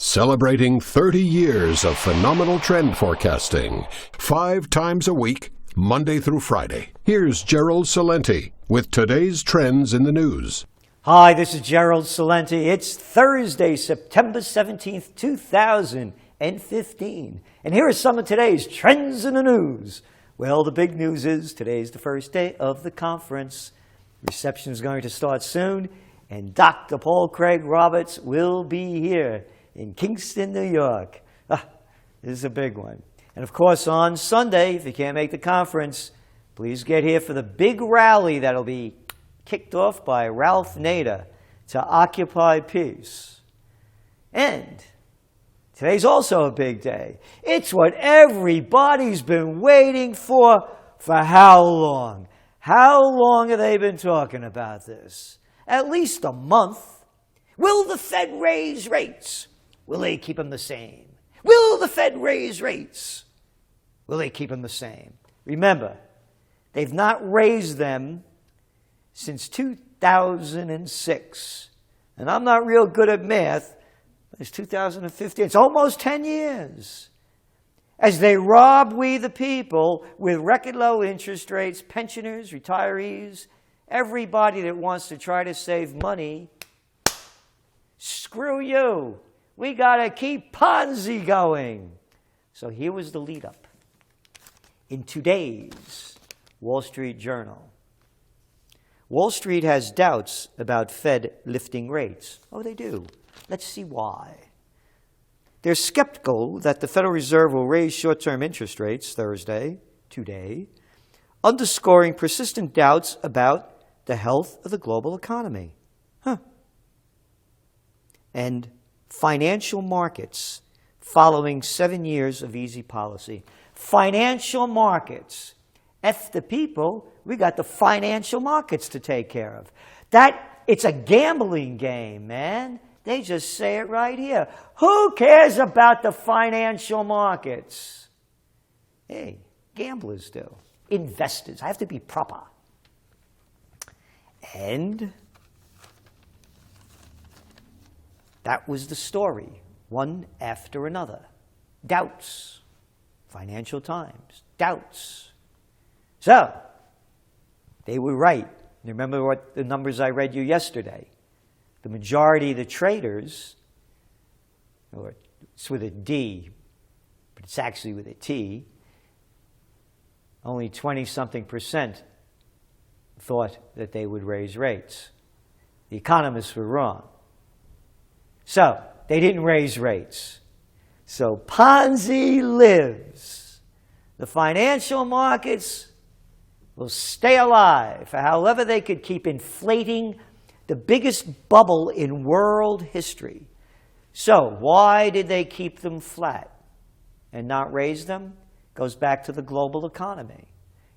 Celebrating 30 years of phenomenal trend forecasting, 5 times a week, Monday through Friday. Here's Gerald Celente with today's trends in the news. Hi, this is Gerald Celente. It's Thursday, September 17th, 2015. And here are some of today's trends in the news. Well, the big news is today's the first day of the conference. Reception is going to start soon, and Dr. Paul Craig Roberts will be here in Kingston, New York. This is a big one. And of course, on Sunday, if you can't make the conference, please get here for the big rally that'll be kicked off by Ralph Nader to Occupy Peace. And today's also a big day. It's what everybody's been waiting for how long? How long have they been talking about this? At least a month. Will the Fed raise rates? Will they keep them the same? Will the Fed raise rates? Will they keep them the same? Remember, they've not raised them since 2006. And I'm not real good at math. It's 2015. It's almost 10 years. As they rob we the people with record low interest rates, pensioners, retirees, everybody that wants to try to save money, screw you. We got to keep Ponzi going. So here was the lead up. In today's Wall Street Journal, Wall Street has doubts about Fed lifting rates. Oh, they do. Let's see why. They're skeptical that the Federal Reserve will raise short-term interest rates today, underscoring persistent doubts about the health of the global economy. And financial markets following 7 years of easy policy. Financial markets. F the people, we got the financial markets to take care of. It's a gambling game, man. They just say it right here. Who cares about the financial markets? Hey, gamblers do. Investors. I have to be proper. And that was the story, one after another. Doubts. Financial Times. Doubts. So, they were right. Remember what the numbers I read you yesterday. The majority of the traders, or it's with a D, but it's actually with a T, only 20-something% thought that they would raise rates. The economists were wrong. So, they didn't raise rates. So, Ponzi lives. The financial markets will stay alive for however they could keep inflating the biggest bubble in world history. So, why did they keep them flat and not raise them? Goes back to the global economy.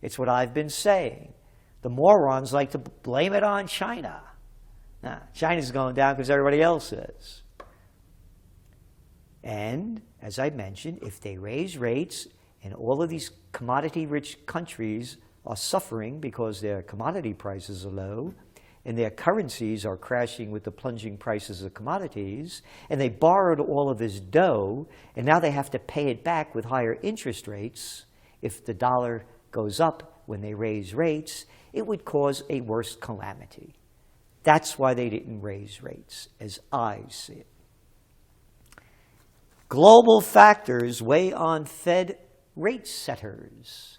It's what I've been saying. The morons like to blame it on China. Nah, China's going down because everybody else is. And, as I mentioned, if they raise rates and all of these commodity-rich countries are suffering because their commodity prices are low and their currencies are crashing with the plunging prices of commodities, and they borrowed all of this dough, and now they have to pay it back with higher interest rates. If the dollar goes up when they raise rates, it would cause a worse calamity. That's why they didn't raise rates, as I see it. Global factors weigh on Fed rate setters.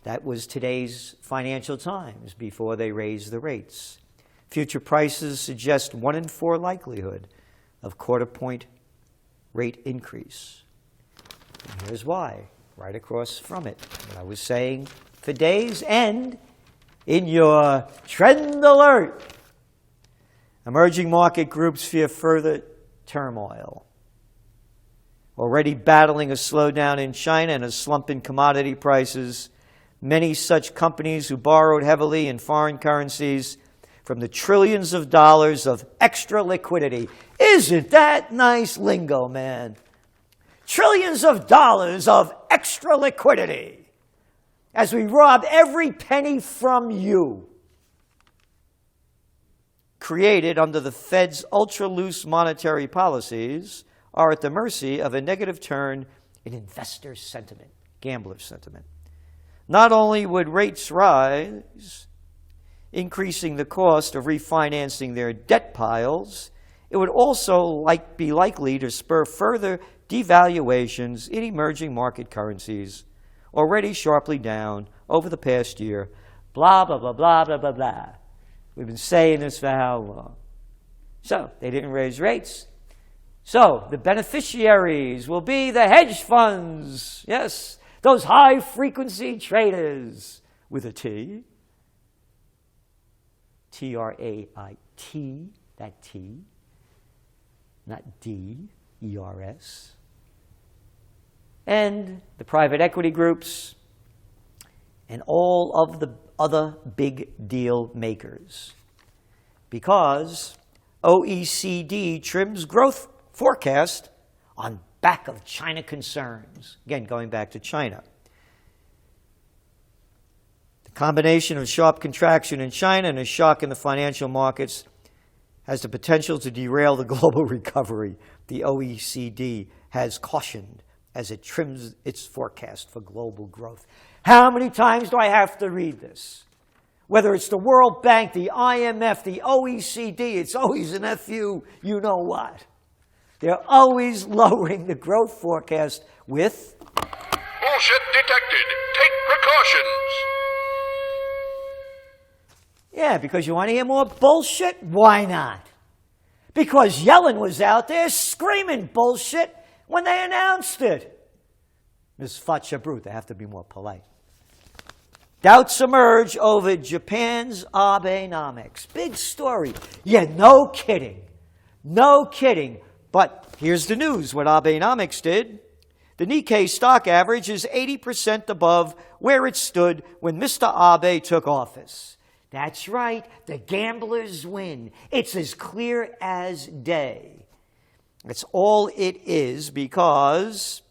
That was today's Financial Times before they raised the rates. Future prices suggest 1 in 4 likelihood of quarter-point rate increase. And here's why, right across from it. What I was saying for days, and in your trend alert, emerging market groups fear further turmoil. Already battling a slowdown in China and a slump in commodity prices, many such companies who borrowed heavily in foreign currencies from the trillions of dollars of extra liquidity. Isn't that nice lingo, man? Trillions of dollars of extra liquidity as we rob every penny from you. Created under the Fed's ultra-loose monetary policies are at the mercy of a negative turn in investor sentiment, gambler sentiment. Not only would rates rise, increasing the cost of refinancing their debt piles, it would also be likely to spur further devaluations in emerging market currencies, already sharply down over the past year. Blah, blah, blah, blah, blah, blah, blah. We've been saying this for how long? So, they didn't raise rates. So, the beneficiaries will be the hedge funds. Yes, those high-frequency traders with a T. T-R-A-I-T, that T. Not D-E-R-S. And the private equity groups and all of the other big deal makers. Because OECD trims growth forecast on back of China concerns. Again, going back to China. The combination of sharp contraction in China and a shock in the financial markets has the potential to derail the global recovery, the OECD has cautioned as it trims its forecast for global growth. How many times do I have to read this? Whether it's the World Bank, the IMF, the OECD, it's always an FU, you know what. They're always lowering the growth forecast with bullshit detected. Take precautions. Yeah, because you want to hear more bullshit? Why not? Because Yellen was out there screaming bullshit when they announced it. Ms. Fatcha-Brute, they have to be more polite. Doubts emerge over Japan's Abenomics. Big story. Yeah, no kidding. No kidding. But here's the news, what Abenomics did. The Nikkei stock average is 80% above where it stood when Mr. Abe took office. That's right, the gamblers win. It's as clear as day. That's all it is, because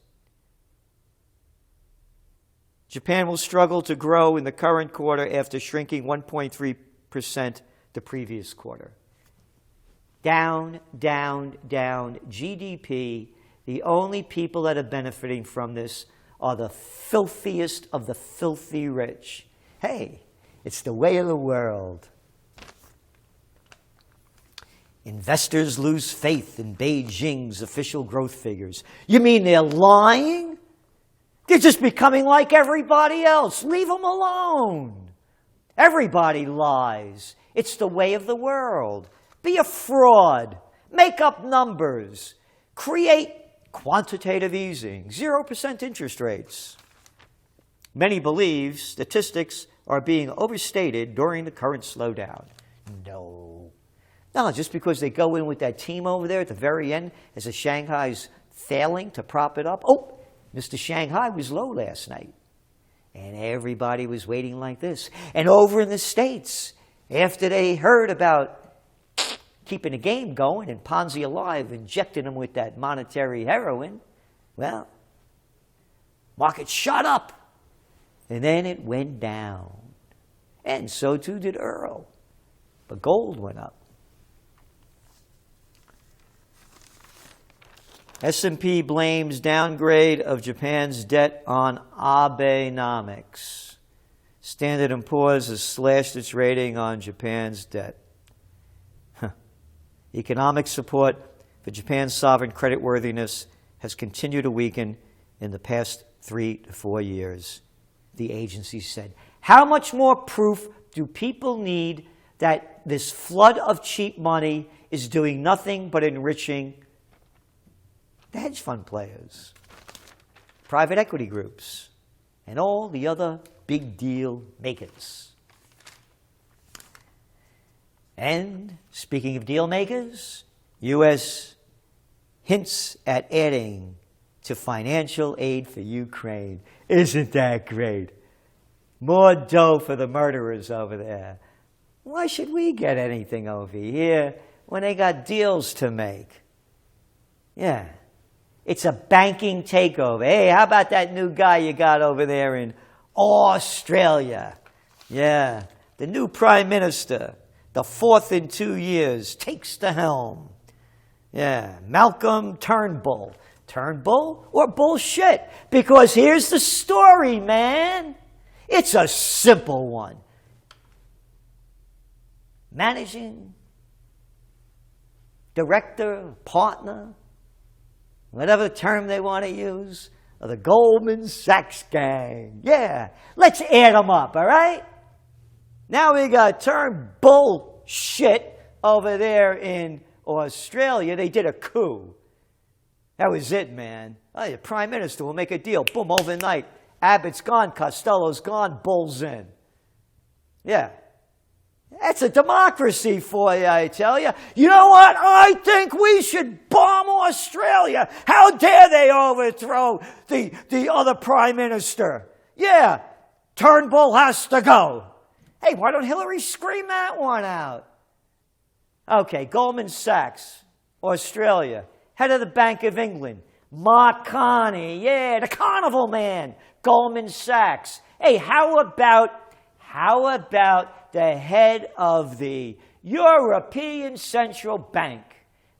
Japan will struggle to grow in the current quarter after shrinking 1.3% the previous quarter. Down, down, down. GDP, the only people that are benefiting from this are the filthiest of the filthy rich. Hey, it's the way of the world. Investors lose faith in Beijing's official growth figures. You mean they're lying? They're just becoming like everybody else. Leave them alone. Everybody lies. It's the way of the world. Be a fraud. Make up numbers. Create quantitative easing. 0% interest rates. Many believe statistics are being overstated during the current slowdown. No, just because they go in with that team over there at the very end as the Shanghai's failing to prop it up. Oh, Mr. Shanghai was low last night. And everybody was waiting like this. And over in the States, after they heard about keeping the game going and Ponzi alive, injecting them with that monetary heroin, well, market shot up. And then it went down. And so too did Earl. But gold went up. S&P blames downgrade of Japan's debt on Abenomics. Standard & Poor's has slashed its rating on Japan's debt. Economic support for Japan's sovereign creditworthiness has continued to weaken in the past 3 to 4 years, the agency said. How much more proof do people need that this flood of cheap money is doing nothing but enriching the hedge fund players, private equity groups, and all the other big deal makers? And speaking of deal makers, U.S. hints at adding to financial aid for Ukraine. Isn't that great? More dough for the murderers over there. Why should we get anything over here when they got deals to make? Yeah. It's a banking takeover. Hey, how about that new guy you got over there in Australia? Yeah. The new prime minister, the fourth in 2 years, takes the helm. Yeah, Malcolm Turnbull. Turnbull or bullshit? Because here's the story, man. It's a simple one. Managing director, partner, whatever term they want to use, of the Goldman Sachs gang. Yeah, let's add them up, all right? Now we got Turnbull shit over there in Australia. They did a coup. That was it, man. Oh, the prime minister will make a deal. Boom, overnight. Abbott's gone, Costello's gone, Bull's in. Yeah. That's a democracy for you, I tell you. You know what? I think we should bomb Australia. How dare they overthrow the other prime minister? Yeah, Turnbull has to go. Hey, why don't Hillary scream that one out? Okay, Goldman Sachs, Australia. Head of the Bank of England, Mark Carney. Yeah, the carnival man, Goldman Sachs. Hey, how about the head of the European Central Bank,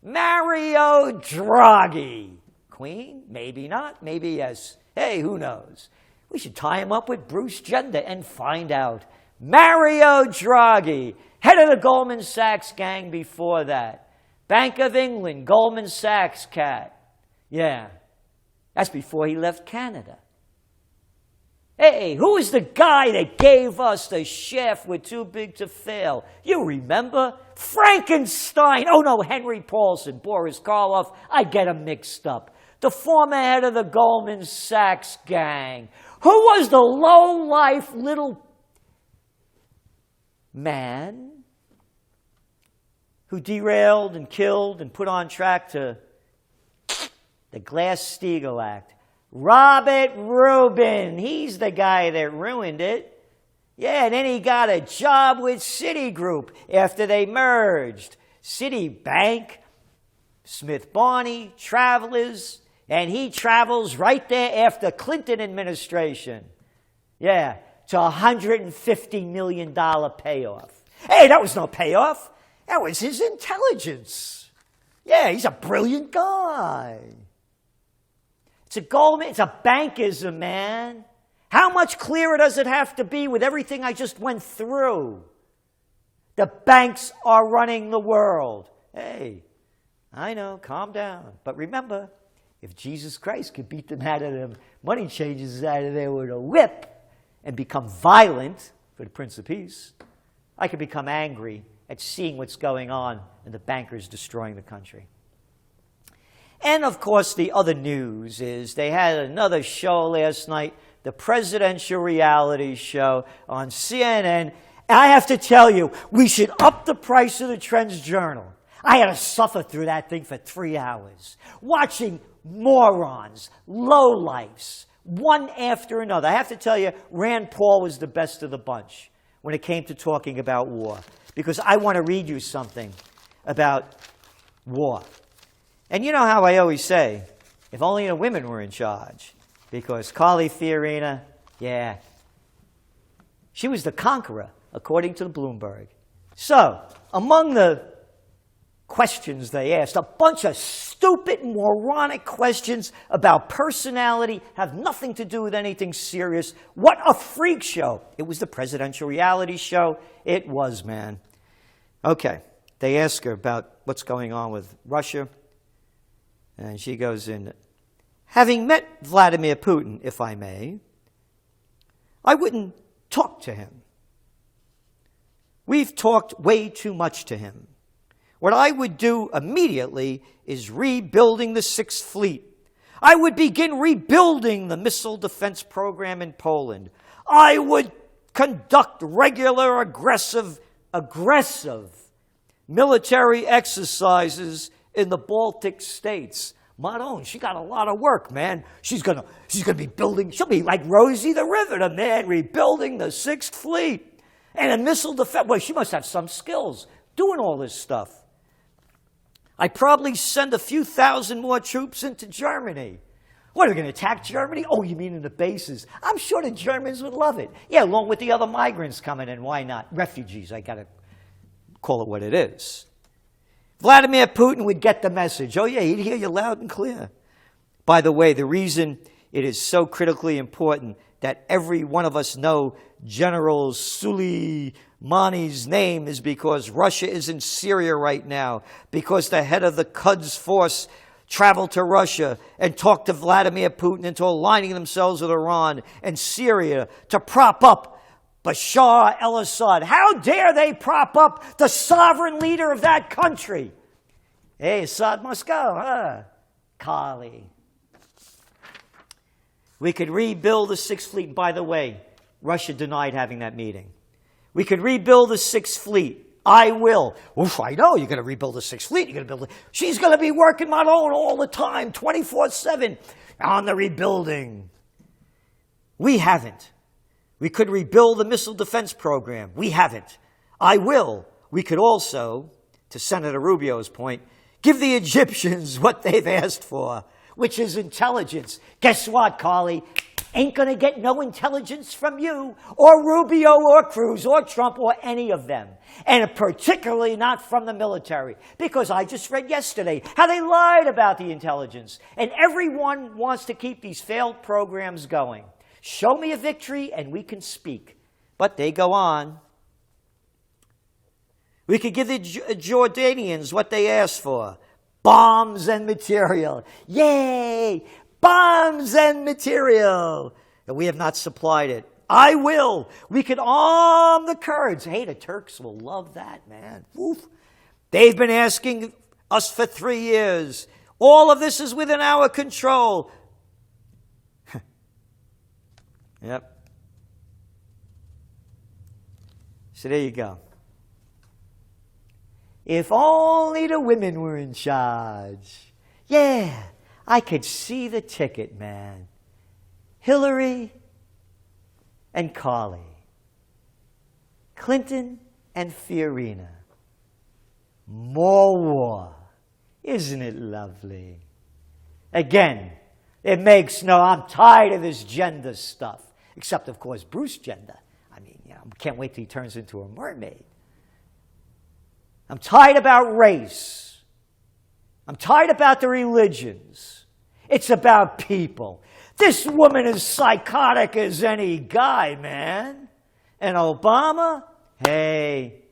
Mario Draghi? Queen? Maybe not, maybe yes. Hey, who knows? We should tie him up with Bruce Jenner and find out. Mario Draghi, head of the Goldman Sachs gang before that. Bank of England, Goldman Sachs cat. Yeah, that's before he left Canada. Hey, who was the guy that gave us the chef we're too big to fail? You remember? Frankenstein. Oh, no, Henry Paulson, Boris Karloff. I get them mixed up. The former head of the Goldman Sachs gang. Who was the low-life little man who derailed and killed and put on track to the Glass-Steagall Act? Robert Rubin. He's the guy that ruined it. Yeah, and then he got a job with Citigroup after they merged. Citibank, Smith Barney, Travelers, and he travels right there after Clinton administration. Yeah, to $150 million payoff. Hey, that was no payoff. That was his intelligence. Yeah, he's a brilliant guy. It's a bankism, man. How much clearer does it have to be with everything I just went through? The banks are running the world. Hey, I know, calm down. But remember, if Jesus Christ could beat them out of them money changers out of there with a whip and become violent for the Prince of Peace, I could become angry at seeing what's going on and the bankers destroying the country. And, of course, the other news is they had another show last night, the presidential reality show on CNN. And I have to tell you, we should up the price of the Trends Journal. I had to suffer through that thing for 3 hours, watching morons, lowlifes, one after another. I have to tell you, Rand Paul was the best of the bunch when it came to talking about war, because I want to read you something about war. And you know how I always say, if only the women were in charge. Because Carly Fiorina, yeah, she was the conqueror, according to the Bloomberg. So, among the questions they asked, a bunch of stupid, moronic questions about personality, have nothing to do with anything serious. What a freak show. It was the presidential reality show. It was, man. Okay, they ask her about what's going on with Russia. And she goes in, having met Vladimir Putin, if I may, I wouldn't talk to him. We've talked way too much to him. What I would do immediately is rebuilding the Sixth Fleet. I would begin rebuilding the missile defense program in Poland. I would conduct regular aggressive military exercises in the Baltic states. Madon, she got a lot of work, man. She's gonna be building, she'll be like Rosie the Riveter, man, rebuilding the Sixth Fleet. And a missile defense, well, she must have some skills doing all this stuff. I'd probably send a few thousand more troops into Germany. What, are we going to attack Germany? Oh, you mean in the bases? I'm sure the Germans would love it. Yeah, along with the other migrants coming in, why not? Refugees, I got to call it what it is. Vladimir Putin would get the message. Oh yeah, he'd hear you loud and clear. By the way, the reason it is so critically important that every one of us know General Soleimani's name is because Russia is in Syria right now, because the head of the Quds force traveled to Russia and talked to Vladimir Putin into aligning themselves with Iran and Syria to prop up Bashar al-Assad. How dare they prop up the sovereign leader of that country? Hey, Assad must go, huh? Kali. We could rebuild the Sixth Fleet. By the way, Russia denied having that meeting. We could rebuild the Sixth Fleet. I will. Oof, I know you're going to rebuild the Sixth Fleet. You're going to build it. She's going to be working on all the time, 24/7, on the rebuilding. We haven't. We could rebuild the missile defense program. We haven't. I will. We could also, to Senator Rubio's point, give the Egyptians what they've asked for, which is intelligence. Guess what, Carly? Ain't going to get no intelligence from you, or Rubio, or Cruz, or Trump, or any of them. And particularly not from the military. Because I just read yesterday how they lied about the intelligence. And everyone wants to keep these failed programs going. Show me a victory and we can speak. But they go on. We could give the Jordanians what they asked for. Bombs and material. Yay! Bombs and material. And we have not supplied it. I will. We could arm the Kurds. Hey, the Turks will love that, man. Woof. They've been asking us for 3 years. All of this is within our control. Yep. So there you go. If only the women were in charge. Yeah, I could see the ticket, man. Hillary and Carly. Clinton and Fiorina. More war. Isn't it lovely? Again, I'm tired of this gender stuff. Except, of course, Bruce gender. I mean, can't wait till he turns into a mermaid. I'm tired about race. I'm tired about the religions. It's about people. This woman is psychotic as any guy, man. And Obama, hey,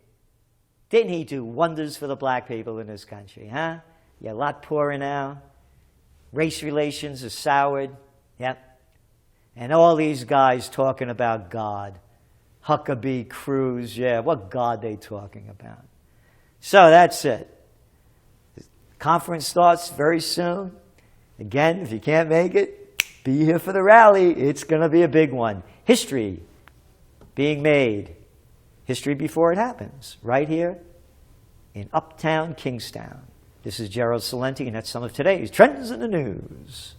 didn't he do wonders for the black people in this country, huh? You're a lot poorer now. Race relations are soured. Yep. And all these guys talking about God. Huckabee, Cruz, yeah, what God they talking about? So that's it. The conference starts very soon. Again, if you can't make it, be here for the rally. It's going to be a big one. History being made. History before it happens. Right here in Uptown Kingstown. This is Gerald Celente, and that's some of today's Trends in the News.